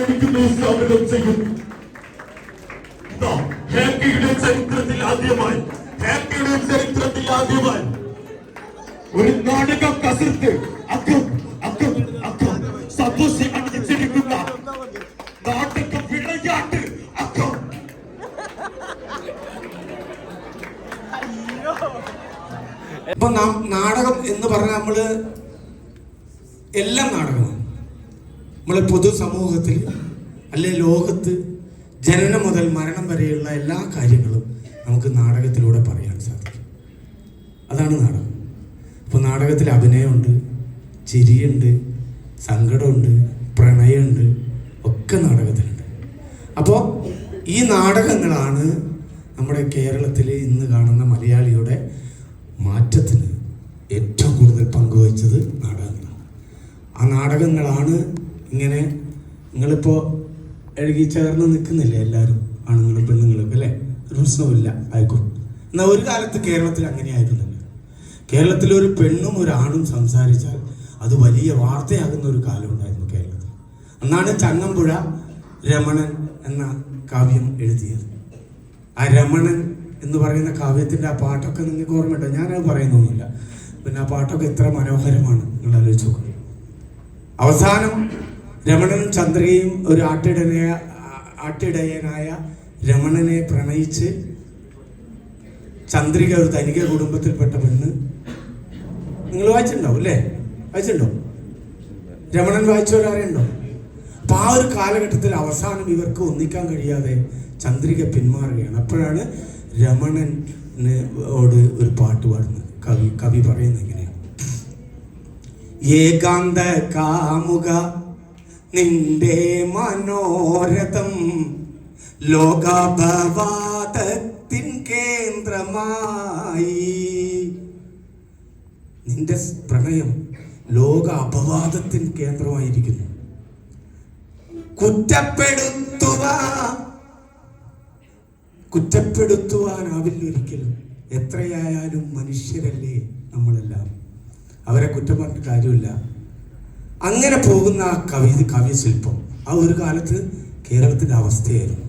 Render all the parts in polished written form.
ക്ഷണിക്കുന്നു, സ്വാഗതം ചെയ്യുന്നു. ഹാപ്പിയുടെ ചരിത്രത്തിൽ ആദ്യമായി ഒരു നാടക കസർത്ത് സന്തോഷം അണിയിച്ചിരിക്കുന്ന നാടക വിളയാട്ട് ഇപ്പൊ നാടകം എന്ന് പറഞ്ഞാൽ നമ്മള് എല്ലാം നാടകമാണ്. നമ്മളെ പൊതുസമൂഹത്തിൽ അല്ലെ ലോകത്ത് ജനനം മുതൽ മരണം വരെയുള്ള എല്ലാ കാര്യങ്ങളും നമുക്ക് നാടകത്തിലൂടെ പറയാൻ സാധിക്കും. അതാണ് നാടകം. അപ്പോൾ നാടകത്തിൽ അഭിനയമുണ്ട്, ചിരിയുണ്ട്, സങ്കടമുണ്ട്, പ്രണയമുണ്ട്, ഒക്കെ നാടകത്തിലുണ്ട്. അപ്പോൾ ഈ നാടകങ്ങളാണ് നമ്മുടെ കേരളത്തിൽ ഇന്ന് കാണുന്ന മലയാളിയുടെ മാറ്റത്തിന് ഏറ്റവും കൂടുതൽ പങ്കുവച്ചത് നാടകങ്ങളാണ്. ആ നാടകങ്ങളാണ് ഇങ്ങനെ നിങ്ങളിപ്പോൾ എഴുകി ചേർന്ന് നിൽക്കുന്നില്ലേ എല്ലാവരും, ആണുങ്ങളും പെണ്ണുങ്ങളും അല്ലേ? ഒരു പ്രശ്നമില്ല, ആയിക്കോട്ടെ. എന്നാൽ ഒരു കാലത്ത് കേരളത്തിൽ അങ്ങനെയായിരുന്നില്ല. കേരളത്തിൽ ഒരു പെണ്ണും ഒരു ആണും സംസാരിച്ചാൽ അത് വലിയ വാർത്തയാകുന്ന ഒരു കാലം ഉണ്ടായിരുന്നു കേരളത്തിൽ. അന്നാണ് ചങ്ങമ്പുഴ രമണൻ എന്ന കാവ്യം എഴുതിയത്. ആ രമണൻ എന്ന് പറയുന്ന കാവ്യത്തിൻ്റെ ആ പാട്ടൊക്കെ നിങ്ങൾക്ക് ഓർമ്മയുണ്ടോ? ഞാനത് പറയുന്നൊന്നുമില്ല. പിന്നെ ആ പാട്ടൊക്കെ എത്ര മനോഹരമാണ്, നിങ്ങൾ ആലോചിച്ച് നോക്കുക. അവസാനം രമണനും ചന്ദ്രികയും ഒരു ആട്ടിടയനായ രമണനെ പ്രണയിച്ച് ചന്ദ്രിക ഒരു ധനിക കുടുംബത്തിൽപ്പെട്ട പെണ്ണ്. നിങ്ങൾ വായിച്ചിട്ടുണ്ടാവും അല്ലേ? വായിച്ചിട്ടുണ്ടോ? രമണൻ വായിച്ചവരാരുണ്ടോ? അപ്പൊ ആ ഒരു കാലഘട്ടത്തിൽ അവസാനം ഇവർക്ക് ഒന്നിക്കാൻ കഴിയാതെ ചന്ദ്രിക പിന്മാറുകയാണ്. അപ്പോഴാണ് രമണനോട് ഒരു പാട്ട് പാടുന്നത്. കവി പറയുന്നത് എങ്ങനെയാണ്? ഏകാന്ത കാമുക നിന്റെ മനോരഥം ലോകാപവാദത്തിൻ കേന്ദ്രമായി. നിന്റെ പ്രണയം ലോക അപവാദത്തിൻ കേന്ദ്രമായിരിക്കുന്നു. കുറ്റപ്പെടുത്തുവാനാവില്ല ഒരിക്കലും. എത്രയായാലും മനുഷ്യരല്ലേ നമ്മളെല്ലാം. അവരെ കുറ്റം പറഞ്ഞിട്ട് കാര്യമില്ല. അങ്ങനെ പോകുന്ന ആ കാവ്യശില്പം ആ ഒരു കാലത്ത് കേരളത്തിൻ്റെ അവസ്ഥയായിരുന്നു.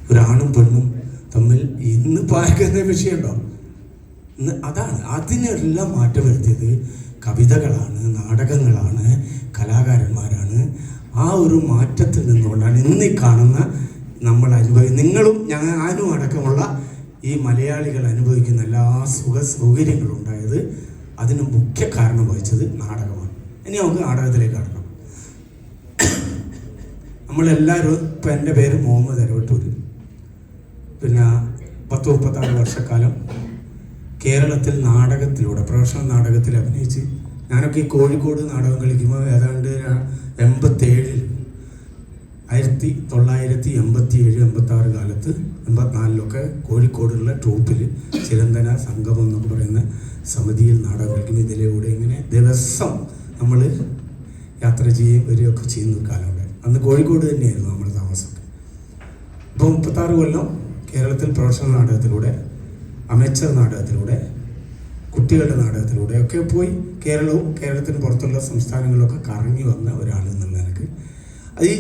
ഒരാണും പെണ്ണും തമ്മിൽ ഇന്ന് പാർക്കുന്ന വിഷയമുണ്ടോ? അതാണ്. അതിനെല്ലാം മാറ്റം വരുത്തിയത് കവിതകളാണ്, നാടകങ്ങളാണ്, കലാകാരന്മാരാണ്. ആ ഒരു മാറ്റത്തിൽ നിന്നുകൊണ്ടാണ് ഇന്ന് ഈ കാണുന്ന നമ്മൾ നിങ്ങളും ഞാനും അടക്കമുള്ള ഈ മലയാളികൾ അനുഭവിക്കുന്ന എല്ലാ സൗകര്യങ്ങളും ഉണ്ടായത്. അതിന് മുഖ്യ കാരണം വഹിച്ചത് നാടകമാണ്. ഇനി നമുക്ക് നാടകത്തിലേക്ക് കടക്കണം. നമ്മളെല്ലാവരും, ഇപ്പം എൻ്റെ പേര് മുഹമ്മദ് അരവട്ടൂർ. പിന്നെ 36 വർഷക്കാലം കേരളത്തിൽ നാടകത്തിലൂടെ പ്രൊഫഷണൽ നാടകത്തിൽ അഭിനയിച്ച് ഞാനൊക്കെ ഈ കോഴിക്കോട് നാടകം കളിക്കുമ്പോൾ ഏതാണ്ട് 1987-86 കാലത്ത് 84 കോഴിക്കോടുള്ള ട്രൂപ്പിൽ ചിരന്തന സംഗമം എന്നൊക്കെ പറയുന്ന സമിതിയിൽ നാടകം കളിക്കും. ഇതിലൂടെ ഇങ്ങനെ ദിവസം നമ്മൾ യാത്ര ചെയ്യുകയും വരികയൊക്കെ ചെയ്യുന്ന ഒരു കാലം ഉണ്ടായിരുന്നു. അന്ന് കോഴിക്കോട് തന്നെയായിരുന്നു നമ്മുടെ താമസമൊക്കെ. ഇപ്പോൾ 36 കൊല്ലം കേരളത്തിൽ പ്രൊഫഷണൽ നാടകത്തിലൂടെ, അമേച്ചർ നാടകത്തിലൂടെ, കുട്ടികളുടെ നാടകത്തിലൂടെ ഒക്കെ പോയി കേരളവും കേരളത്തിന് പുറത്തുള്ള സംസ്ഥാനങ്ങളിലൊക്കെ കറങ്ങി വന്ന ഒരാളെന്നുള്ള എനിക്ക്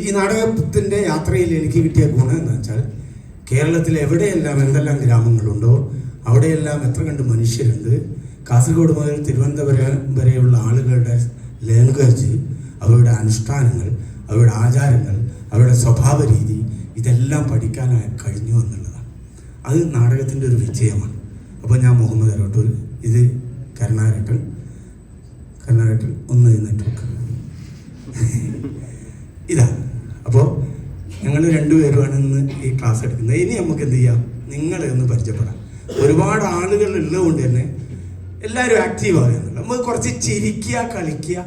ഈ നാടകത്തിൻ്റെ യാത്രയിൽ എനിക്ക് കിട്ടിയ ഗുണം എന്ന് വെച്ചാൽ കേരളത്തിൽ എവിടെയെല്ലാം എന്തെല്ലാം ഗ്രാമങ്ങളുണ്ടോ അവിടെയെല്ലാം എത്ര കണ്ട് മനുഷ്യരുണ്ട്. കാസർഗോഡ് മുതൽ തിരുവനന്തപുരം വരെയുള്ള ആളുകളുടെ ലാംഗ്വേജ്, അവരുടെ അനുഷ്ഠാനങ്ങൾ, അവരുടെ ആചാരങ്ങൾ, അവരുടെ സ്വഭാവ രീതി, ഇതെല്ലാം പഠിക്കാൻ കഴിഞ്ഞു എന്നുള്ളതാണ്. അത് നാടകത്തിൻ്റെ ഒരു വിജയമാണ്. അപ്പോൾ ഞാൻ മുഹമ്മദ് അരവട്ടൂർ, ഇത് കരുണാരട്ടൻ ഒന്ന് നെറ്റ്വർക്ക് ഇതാ. അപ്പോൾ ഞങ്ങൾ രണ്ടുപേരുമാണ് ഇന്ന് ഈ ക്ലാസ് എടുക്കുന്നത്. ഇനി നമുക്ക് എന്ത് ചെയ്യാം, നിങ്ങളെ ഒന്ന് പരിചയപ്പെടാം. ഒരുപാട് ആളുകൾ ഉള്ളതുകൊണ്ട് തന്നെ എല്ലാവരും ആക്റ്റീവ് ആകുന്നുണ്ട്. നമുക്ക് കുറച്ച് ചിരിക്കുക, കളിക്കുക,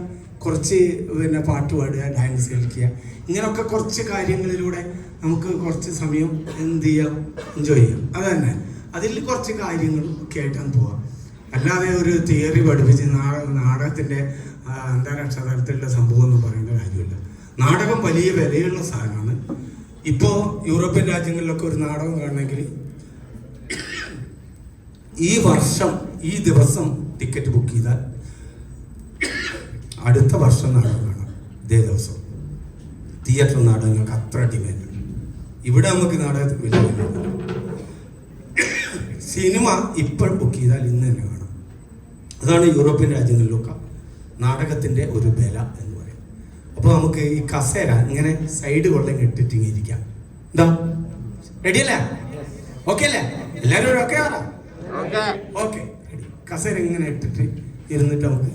കുറച്ച് പിന്നെ പാട്ട് പാടുക, ഡാൻസ് കളിക്കുക, ഇങ്ങനെയൊക്കെ കുറച്ച് കാര്യങ്ങളിലൂടെ നമുക്ക് കുറച്ച് സമയം എന്ത് ചെയ്യാം, എൻജോയ് ചെയ്യാം. അത് തന്നെ, അതിൽ കുറച്ച് കാര്യങ്ങളും ഒക്കെ ആയിട്ടാണ് പോവാം. അല്ലാതെ ഒരു തിയറി പഠിപ്പിച്ച് നാടകത്തിൻ്റെ അന്താരാഷ്ട്ര തലത്തിലുള്ള സംഭവം എന്ന് പറയേണ്ട കാര്യമില്ല. നാടകം വലിയ വിലയുള്ള സാധനമാണ്. ഇപ്പോൾ യൂറോപ്യൻ രാജ്യങ്ങളിലൊക്കെ ഒരു നാടകം കാണണമെങ്കിൽ ഈ ദിവസം ടിക്കറ്റ് ബുക്ക് ചെയ്താൽ അടുത്ത വർഷം നാടകം കാണാം. ഇതേ ദിവസം തിയേറ്റർ നാടകങ്ങൾക്ക് അത്ര ഡിമാൻഡ്. ഇവിടെ നമുക്ക് നാടകത്തിൽ വലിയ ഡിമാൻഡ്. സിനിമ ഇപ്പോൾ ബുക്ക് ചെയ്താൽ ഇന്ന് തന്നെ കാണാം. അതാണ് യൂറോപ്യൻ രാജ്യങ്ങളിലൊക്കെ നാടകത്തിൻ്റെ ഒരു ബല എന്ന് പറയും. അപ്പോൾ നമുക്ക് ഈ കസേര ഇങ്ങനെ സൈഡ് കൊള്ളം ഇട്ടിട്ട് ഇരിക്കാം. എന്താ റെഡിയല്ലേ? ഓക്കെ അല്ലേ? എല്ലാവരും ഒരു ഓക്കെ ആണോ? ഓക്കെ. കസേര ഇങ്ങനെ ഇട്ടിട്ട് ഇരുന്നിട്ട് നമുക്ക്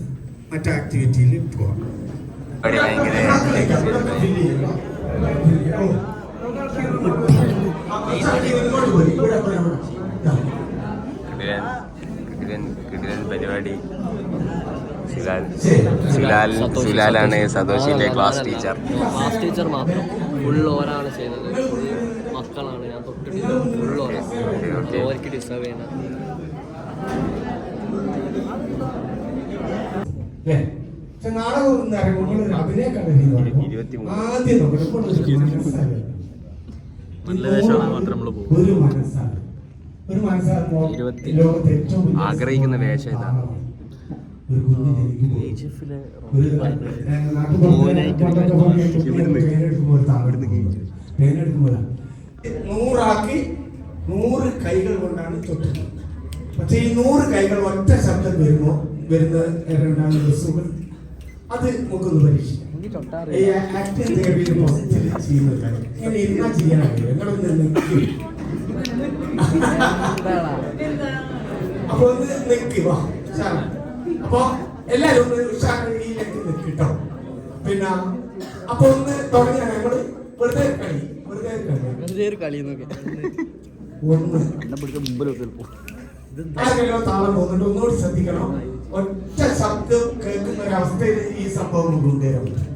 മറ്റേ ആക്ടിവിറ്റിയിൽ പോവാം. പരിപാടി. സുലാലാണ് സതോഷിന്റെ ക്ലാസ് ടീച്ചർ. ക്ലാസ് ടീച്ചർ മാത്രം ഫുൾ ഓരാണ് ചെയ്യുന്നത്. മക്കളാണ്, ഞാൻ തൊട്ടിട്ടില്ല. ഫുൾ ഓർക്ക് ഡിസ്റ്റർബ് ചെയ്യുന്നത്. നാടകം അഭിനയ ആദ്യം ഒരു മനസ്സാണ് ആഗ്രഹിക്കുന്ന വേഷം ഇതാണ്. നൂറാക്കി 100 കൈകൾ കൊണ്ടാണ് തൊട്ടത്. പക്ഷെ ഈ 100 കൈകൾ ഒറ്റ ശബ്ദം വരുന്ന സുഖം അത് നമുക്കൊന്ന് പരീക്ഷിക്കാം. ഈ ആക്ടിങ് തിയറിയിൽ പോസിറ്റീവ് ചെയ്യുന്ന കാര്യം ഇങ്ങനെ ഇരുന്നാൽ ചെയ്യാനാവില്ല. നിങ്ങളൊന്ന് അപ്പൊ ഒന്ന് നിൽക്കുക. അപ്പൊ എല്ലാരും ഒന്ന് ഉഷാറിലേക്ക് നിൽക്കിട്ടോ. പിന്നെ അപ്പൊ ഒന്ന് തുടങ്ങിയാണ് നമ്മള് വെറുതെ കളി ഒന്ന് ആരെങ്കിലും താളം പോകുന്നുണ്ട്. ഒന്നുകൂടി ശ്രദ്ധിക്കണം. ഒറ്റ ശബ്ദം കേൾക്കുന്ന ഒരവസ്ഥയിൽ ഈ സംഭവം കൊണ്ടുവരാൻ പറ്റും.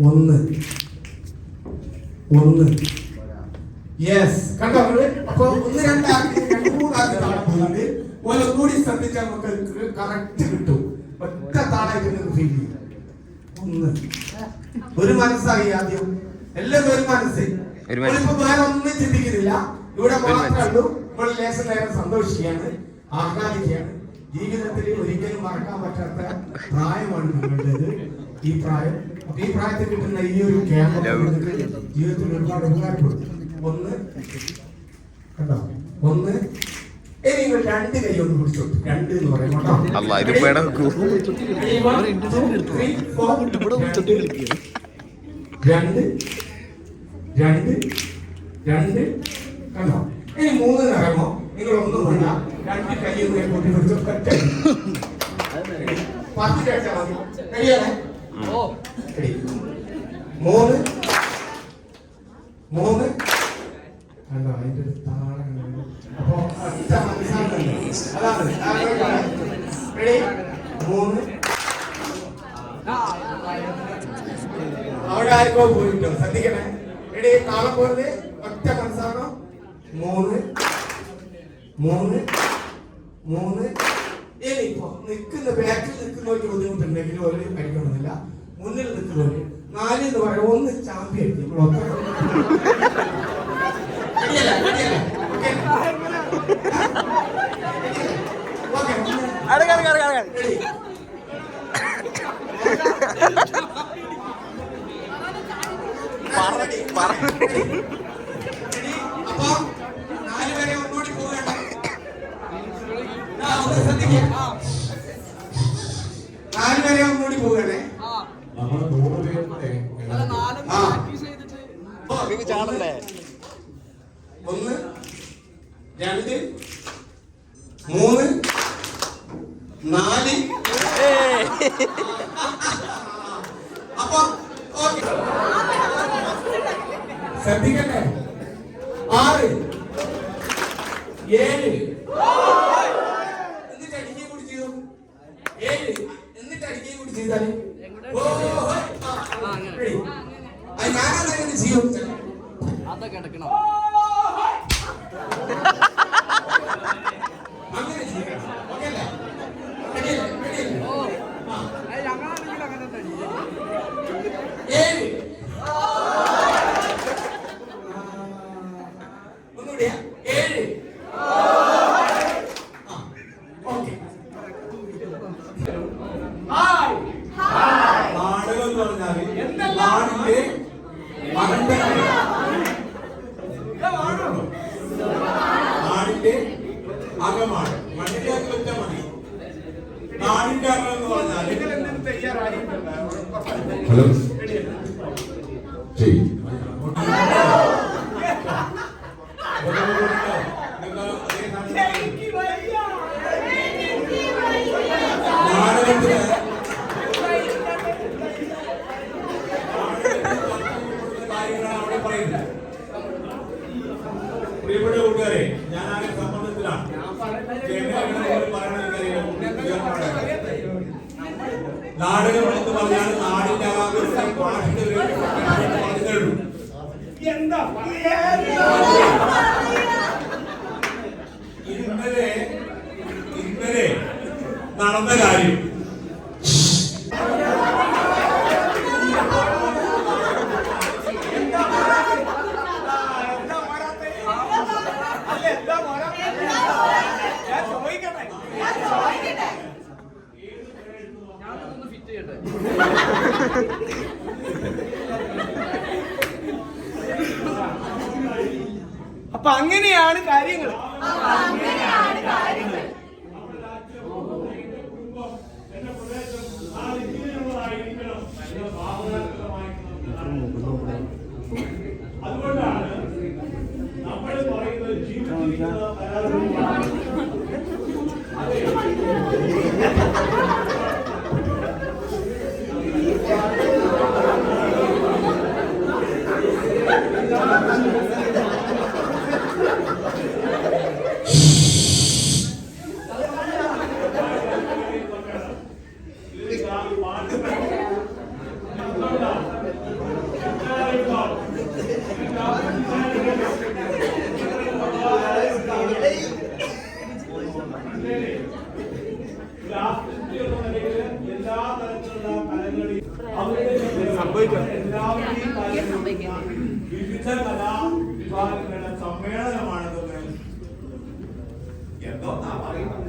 ഒന്ന് യെസ് കണ്ടോ? അപ്പൊ 1 2 ആക്കി 2 3 ആക്കി താളം പോകുന്നുണ്ട്. ഒന്നുകൂടി ശ്രദ്ധിച്ചാൽ നമുക്ക് കറക്റ്റ് കിട്ടും. ഒറ്റ താളായിട്ട് ഫീൽ ചെയ്യും. ഒരു മനസ്സായി ആദ്യം. എല്ലാവരും ഒരു മനസ്സ്. ഇപ്പൊ വേറെ ഒന്നും ചിന്തിക്കുന്നില്ല. ഇവിടെ മാത്രമേ ഉള്ളൂ. നമ്മൾ ലേശം നേരം സന്തോഷിക്കുകയാണ്, ആഹ്ലാദിക്കുകയാണ്. ജീവിതത്തിൽ ഒരിക്കലും മറക്കാൻ പറ്റാത്ത പ്രായമാണ് നിങ്ങളുടേത്. ഈ പ്രായം. അപ്പൊ ഈ പ്രായത്തിൽ കിട്ടുന്ന ഈ ഒരു ക്യാമ്പ് ജീവിതത്തിൽ ഒരുപാട് ഉപകാരപ്പെടും. കണ്ടോ? ഇനി നിങ്ങൾ 2 കൈ ഒന്ന് പിടിച്ചോട്ട്. 2 എന്ന് പറയുമ്പോൾ 2 കണ്ടോ? ഇനി 3 നിറമോ നിങ്ങൾ ഒന്നും വേണ്ട. 2 കൈ ഒന്ന് കൂട്ടി പിടിച്ചോ. 10 കഴിച്ചാൽ മതി. കഴിയാതെ 3 കണ്ടോ? അതിന്റെ ഒരു താളം. അപ്പൊ ഒറ്റ മനസ്സാണ്. അതാണ് 3 അവിടെ ആർക്കോ പോയിട്ടോ. ശ്രദ്ധിക്കണേ. എടേ താളം പോലെ ഒറ്റ മനസ്സാണോ? 3 ഇനിയിപ്പോ നിൽക്കുന്ന ബാക്കിൽ നിൽക്കുന്നവർക്ക് ബുദ്ധിമുട്ടുണ്ടെങ്കിൽ ഒരു കഴിക്കണമെന്നില്ല. മുന്നിൽ നിൽക്കുന്നവര് 4 എന്ന് പറയാം. 1 ചാമ്പ്യൻ. അപ്പൊ 4 വരെ ഒന്നുകൂടി പോകണ്ട. 4 വരെ ഒന്നുകൂടി പോകണേ. നമ്മള് 100 പേരുടെ 1 2 3 4 അപ്പൊ ശ്രദ്ധിക്കട്ടെ. 6 7 എന്നിട്ട് അടിക്കുകയും കൂടി ചെയ്തു. 7 എന്നിട്ട് അടിക്കുകയും കൂടി ചെയ്താല് ഞാനങ്ങനെ ചെയ്യും. അതൊക്കെ എടുക്കണം. അങ്ങനെ ചെയ്യണം. ഓക്കെ അല്ലേ? ഭാഗമാണ്. മനസ്സിലാക്കി വെച്ചാൽ മതി. നാടിന്റെ അകം എന്ന് പറഞ്ഞാൽ ഹലോ ശരി നാടകത്തിന് പ്രിയപ്പെട്ട കൂട്ടുകാരെ, ഞാൻ ആകെ സമ്മതത്തിലാണ്. നാടകം എന്ന് പറഞ്ഞാൽ നാടിന്റെ ഇന്നലെ നടന്ന കാര്യം അപ്പൊ അങ്ങനെയാണ് കാര്യങ്ങൾ. അതുകൊണ്ടാണ് നമ്മൾ പറയുന്നത് ജീവിതം വിവിധ കലാവിഭാഗങ്ങളുടെ സമ്മേളനമാണെന്ന് എന്തോ പറയുന്നത്.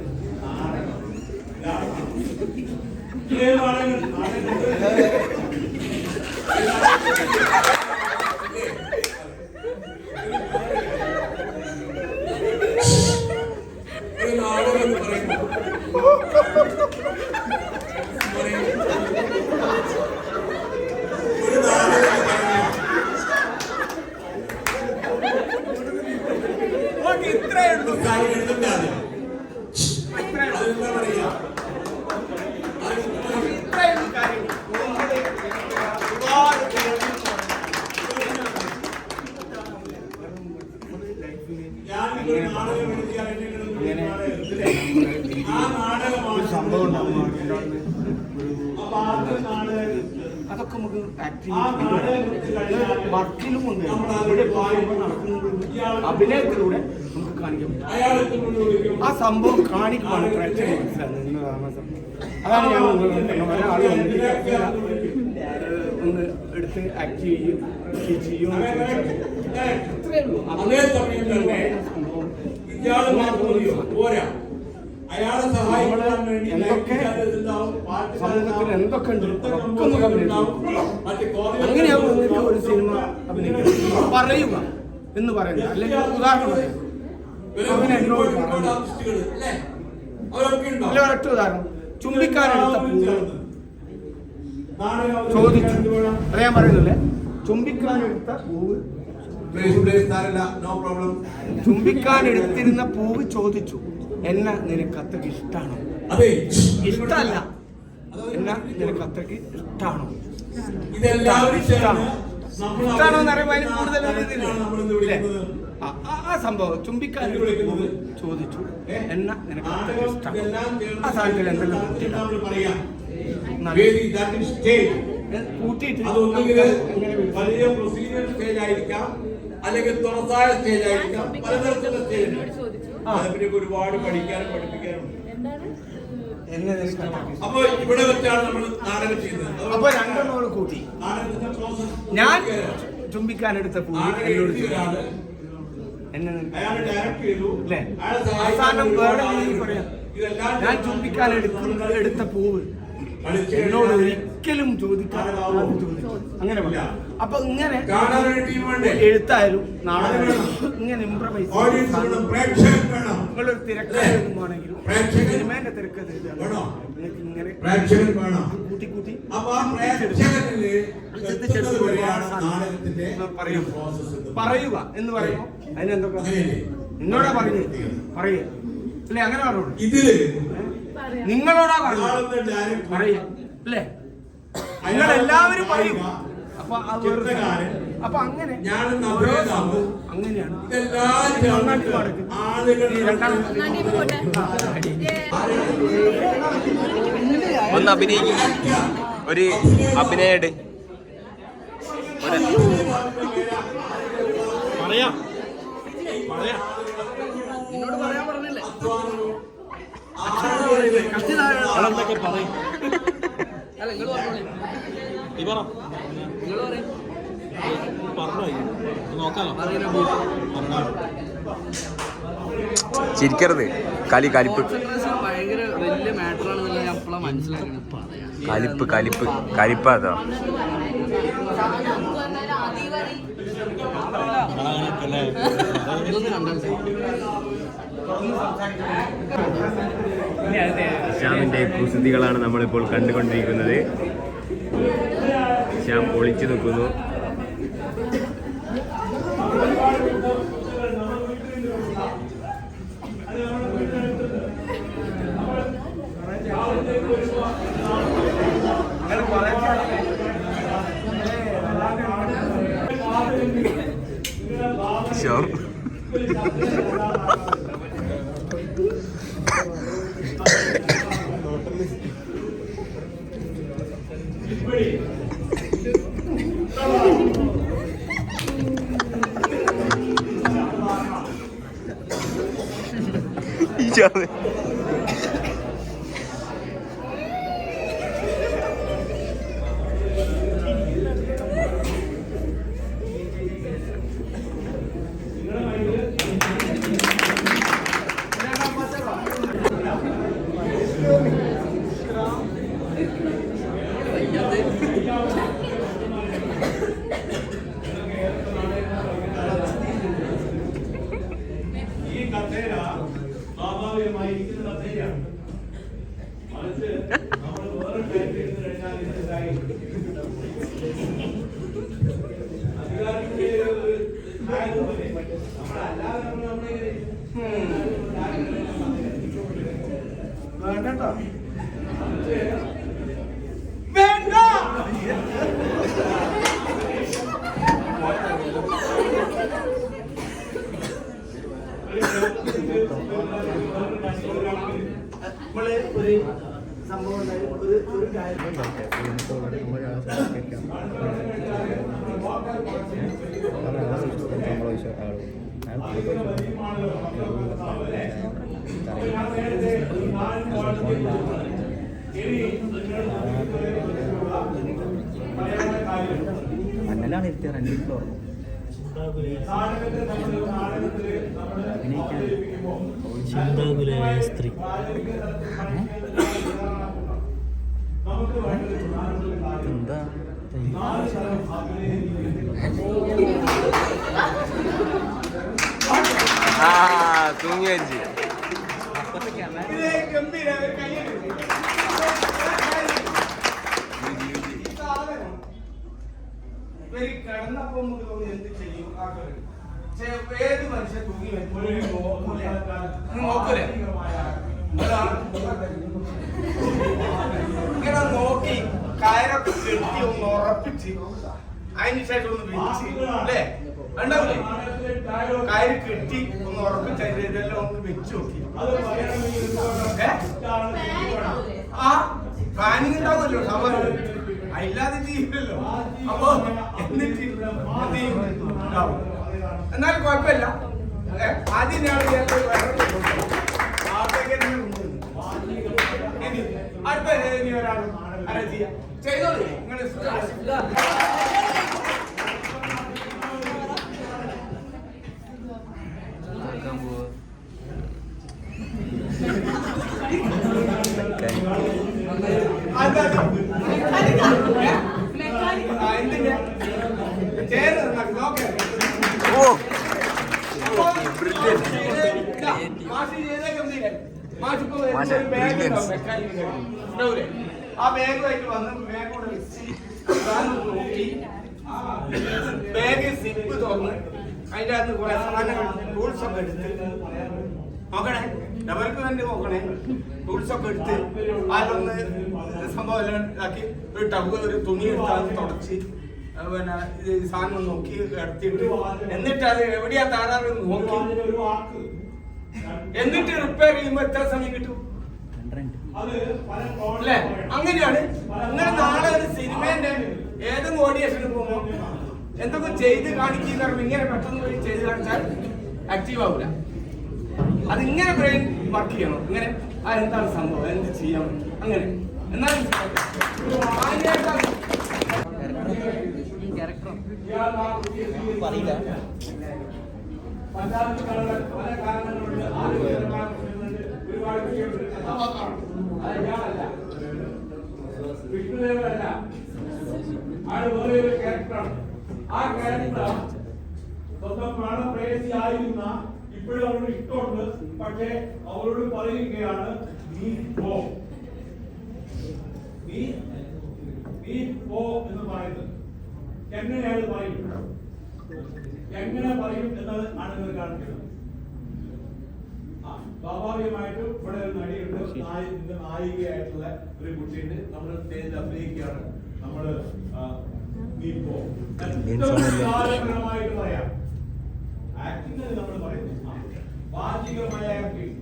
അതൊക്കെ നമുക്ക് വർക്കിലുമുണ്ട്. അഭിനയത്തിലൂടെ നമുക്ക് കാണിക്കാൻ പറ്റും. ആ സംഭവം കാണിക്കുവാണ് പ്രേക്ഷകർ മനസ്സിലാകുന്നത്. അതാണ് ഞാൻ ഒരാൾ ഒന്ന് എടുത്ത് ആക്ട് ചെയ്യും അത്രേ ഉള്ളൂ. അതേ സമയം തന്നെ ഇയാള് മാത്രം പോരാ, അയാളെ സഹായിക്കാൻ വേണ്ടി സമൂഹത്തിൽ എന്തൊക്കെ ഉണ്ട് അങ്ങനെയാവും നിങ്ങൾക്ക് ഒരു സിനിമ അഭിനയിക്കുക പറയുക എന്ന് പറയുന്നത്. അല്ലെങ്കിൽ ഉദാഹരണം പറയാം, അങ്ങനെ എന്നോട് അല്ല ഒരൊറ്റ ഉദാഹരണം, ചുംബിക്കാനെടുത്ത പൂവ് ചോദിച്ചു. അത് ഞാൻ പറയുന്നില്ലേ, ചുംബിക്കാനെടുത്ത പൂവ് ചുംബിക്കാനെടുത്തിരുന്ന പൂവ് ചോദിച്ചു, എന്നെ നിനക്ക് അത്രയ്ക്ക് ഇഷ്ടമാണോ? ഇഷ്ടമല്ല, എന്നെ നിനക്ക് അത്രയ്ക്ക് ഇഷ്ടമാണോ? ഇഷ്ടമാണോ എന്ന് പറയുമ്പോൾ അതിന് കൂടുതൽ ആ സംഭവം ചുംബിക്കാൻ ചോദിച്ചു, എന്നെ നിനക്ക് അത്രയ്ക്ക് ഇഷ്ടമാണോ? ആ സാധനത്തിൽ എന്തെല്ലാം കൂട്ടിയിട്ട് വലിയ പ്രൊസീജിയർ സ്റ്റേജ് ആയിരിക്കാം, അല്ലെങ്കിൽ തുറസായ സ്റ്റേജ് ആയിരിക്കാം, പലതരത്തിലുള്ള സ്റ്റേജ്. അതിനെ ഒരുപാട് പഠിക്കാനും പഠിപ്പിക്കാനും. അപ്പൊ ഇവിടെ വെച്ചാണ് നമ്മൾ നാടകം ചെയ്യുന്നത്. അപ്പൊ രണ്ടെണ്ണോട് കൂട്ടി ഞാൻ ചുംബിക്കാനെടുത്ത അയാൾ ഡയറക്ട് ചെയ്തു. അവസാനം വേറെ പറയാം, ഞാൻ ചുംബിക്കാനെടുത്ത പൂവ് എന്നോട് ഒരിക്കലും ചോദിക്കാതെ അങ്ങനെ പറയാം. അപ്പൊ ഇങ്ങനെ എഴുത്തായാലും നാടകം ഇങ്ങനെ ഇംപ്രവൈസ് നിങ്ങളൊരു തിരക്കാണെങ്കിലും സിനിമേന്റെ തിരക്ക് ഇങ്ങനെ കൂട്ടി കൂട്ടി പറയുക എന്ന് പറയുമ്പോ അതിനെന്തൊക്കെ നിന്നോടാ പറയുക പറയുക അല്ലേ? അങ്ങനെ പറഞ്ഞോളൂ. ഇതില് നിങ്ങളോടാ പറയുക പറയുക അല്ലേ? നിങ്ങൾ എല്ലാവരും പറയുക. അപ്പൊ അങ്ങനെ അങ്ങനെയാണ്. ഒന്ന് അഭിനയിക്കും, ഒരു അഭിനയുണ്ട്. പറയാം നിന്നോട് പറയാൻ പറഞ്ഞില്ലേ? അതെന്തൊക്കെ പറയും? അല്ല നിങ്ങൾ പറഞ്ഞോളൂ. നിങ്ങൾ പറയും. ചിരിക്കരുത്. കലിപ്പ് ഭയങ്കര വലിയ മാറ്റർ ആണെന്നുള്ള ഞാൻ അപ്പോഴാണ് മനസ്സിലാക്കുന്നത്. കലിപ്പാതോ ശ്യാമിന്റെ കുസൃതികളാണ് നമ്മളിപ്പോൾ കണ്ടുകൊണ്ടിരിക്കുന്നത്. ശ്യാം ഒളിച്ചു നിൽക്കുന്നു. ശ്യാം ഒരു സംഭവം ഒരു കാര്യം മണ്ണലാണ് ഇരുത്തിയ 2 ഫ്ലോർ ചിന്താകുലയായ സ്ത്രീ എന്താ തൂങ്ങി വെച്ച് കിടന്നപ്പോ എന്ത് ചെയ്യും? ഏത് മനുഷ്യൻ തൂങ്ങി നോക്കൂലേ? ഇങ്ങനെ നോക്കി കയറൊക്കെ കെട്ടി ഒന്ന് ഉറപ്പിച്ച് അതിന് ശേഷം ഒന്ന് വെച്ച് അല്ലേ ഉണ്ടാവില്ലേ? കയറ് കെട്ടി ഒന്ന് ഉറപ്പിച്ച് അതിന്റെ ഇതെല്ലാം ഒന്ന് വെച്ച് നോക്കി. ആ പ്ലാനിങ് ഉണ്ടാവുമല്ലോ സാമാന്യം, അല്ലാതെ ചെയ്യില്ലല്ലോ. അപ്പൊ എന്നിട്ട് എന്ത് ചെയ്യും? ഉണ്ടാവും. എന്നാലും കുഴപ്പമില്ല. ആദ്യം ഞാൻ അടുത്ത ഇനി ഒരാളും അല്ല ചെയ്യാം ചെയ്തോളൂ നിങ്ങൾ. ഓ ആ ബാഗുമായിട്ട് വന്ന് ബാഗോടെ വെച്ച് നോക്കി ബാഗ് സിപ്പ് തുറന്ന് അതിൻ്റെ അകത്ത് കുറെ സാധനങ്ങൾ ടൂൾസ് ഒക്കെ എടുത്ത് നോക്കണേ ഡബർക്ക് തന്നെ നോക്കണേ ടൂൾസ് ഒക്കെ എടുത്ത് അതിലൊന്ന് സംഭവം എല്ലാം ഇതാക്കി ഒരു ടബ് ഒരു തുണി എടുത്ത് തുടച്ച് പിന്നെ ഇത് സാധനം നോക്കി എടുത്തിട്ട് എന്നിട്ട് അത് എവിടെയാ താറാറ് നോക്കി എന്നിട്ട് റിപ്പയർ ചെയ്യുമ്പോ എത്ര സമയം കിട്ടും അല്ലേ? അങ്ങനെയാണ്. അങ്ങനെ നാളെ ഒരു സിനിമേന്റെ ഏതെങ്കിലും ഓഡിയേഷന് പോകുമ്പോ എന്തൊക്കെ ചെയ്ത് കാണിക്കുന്ന ഇങ്ങനെ പെട്ടെന്ന് പോയി ചെയ്ത് കാണിച്ചാൽ ആക്റ്റീവ് ആവില്ല. അതിങ്ങനെ ബ്രെയിൻ വർക്ക് ചെയ്യണം. ഇങ്ങനെ ആ എന്താണ് സംഭവം, എന്ത് ചെയ്യണം, അങ്ങനെ എന്നാലും പറയില്ല. വിഷ്ണുദേവനല്ല, ആള് വേറെ ഒരു ക്യാരക്ടറാണ്. ആ ക്യാരക്ടർ സ്വന്തം പ്രാണപ്രേയസിയായിരുന്ന ഇപ്പോഴും അവരോട് ഇഷ്ടമുണ്ട്. പക്ഷേ അവരോട് പറയുകയാണ് നീ പോ, നീ പോ എന്ന് പറയുന്നത്. എങ്ങനെ അയാൾ പറയും, എങ്ങനെ പറയും എന്നത് ആണ് നിങ്ങൾ കാണിക്കുന്നത്. സ്വാഭാവികമായിട്ടും ഇവിടെ ഒരു നടിയുണ്ട്, നായികയായിട്ടുള്ള ഒരു കുട്ടിയുണ്ട്. നമ്മൾ സ്റ്റേജിൽ അഭിനയിക്കുകയാണ്. നമ്മള് കാലപരമായിട്ട് പറയാം, ആക്ടിങ് നമ്മൾ പറയുന്നു വാചികമായ ആക്ടിങ്.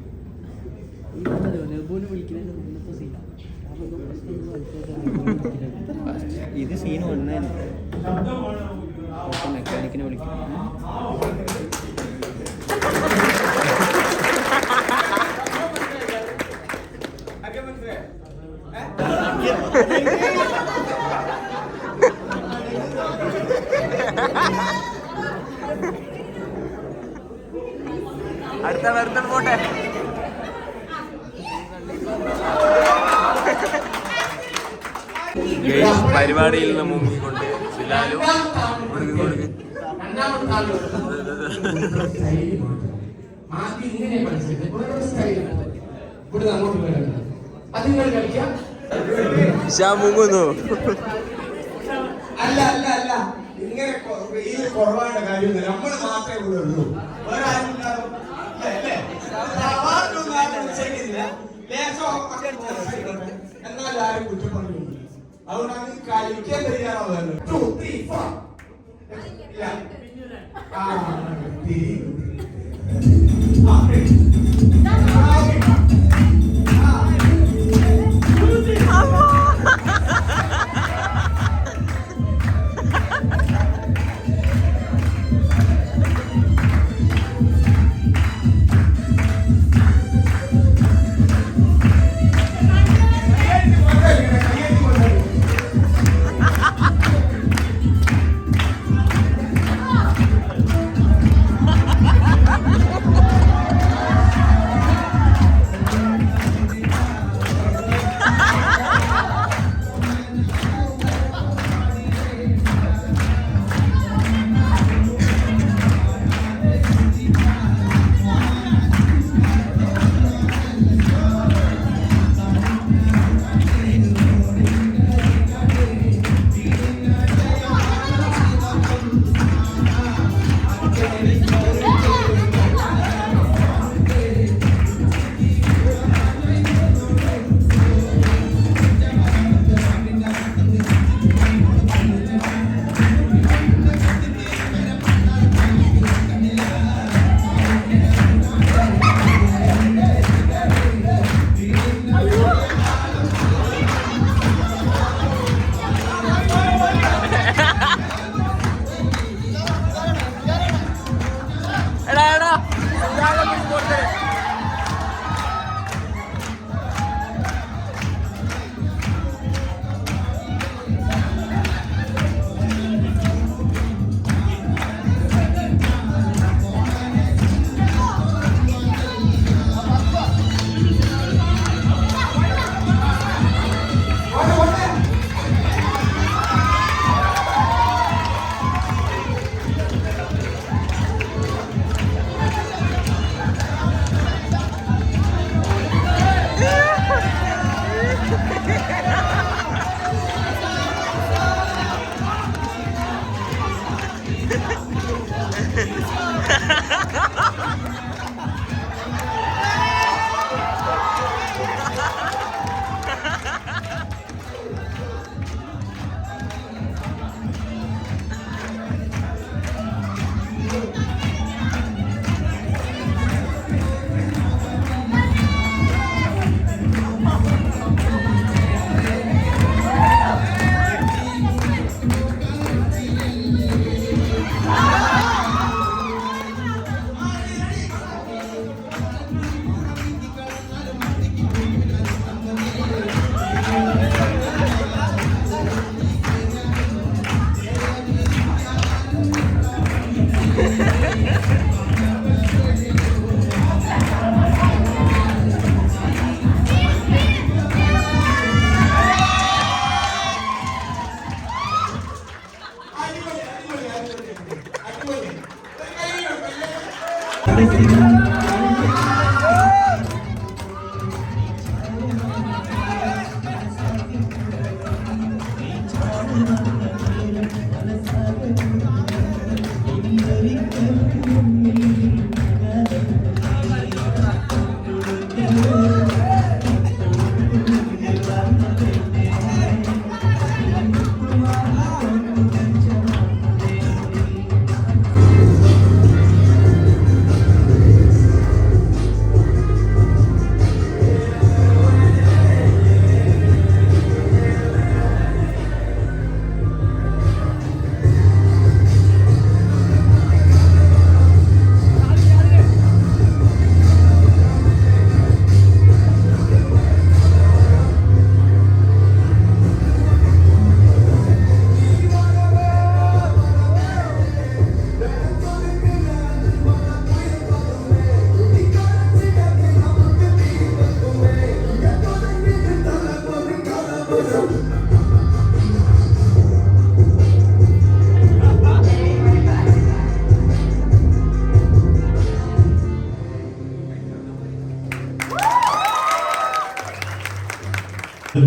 ഇത് സീന് വന്നേ ശബ്ദമാണ് മെക്കാനിക്കിനെ വിളിക്കും. അടുത്ത പോട്ടെ. പരിപാടിയിൽ നിന്ന് മുങ്ങിക്കൊണ്ട് ബിലാലും മുങ്ങുന്നു. അല്ല അല്ല അല്ല, ഇങ്ങനെ ഈ കുറവാണ്ട കാര്യമൊന്നും നമ്മൾ മാത്രമേ ഇവിടെ ഉള്ളൂ, വേറെ ആരും എന്നാൽ ആരും കുറ്റപ്പെടുന്നു. അതുകൊണ്ടാണ് കഴിക്കാൻ തയ്യാറാവുന്നത്.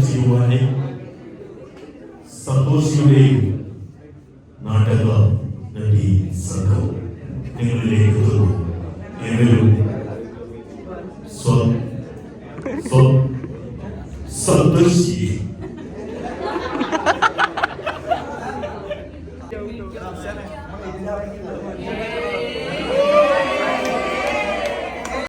ചെയ്യുവാനെ സന്തോഷിയുടെയും നാടക നടി സംഘം നിങ്ങളിലേക്ക് എത്തുന്നു. ഏവരും സന്ദർശിയെ Gracias.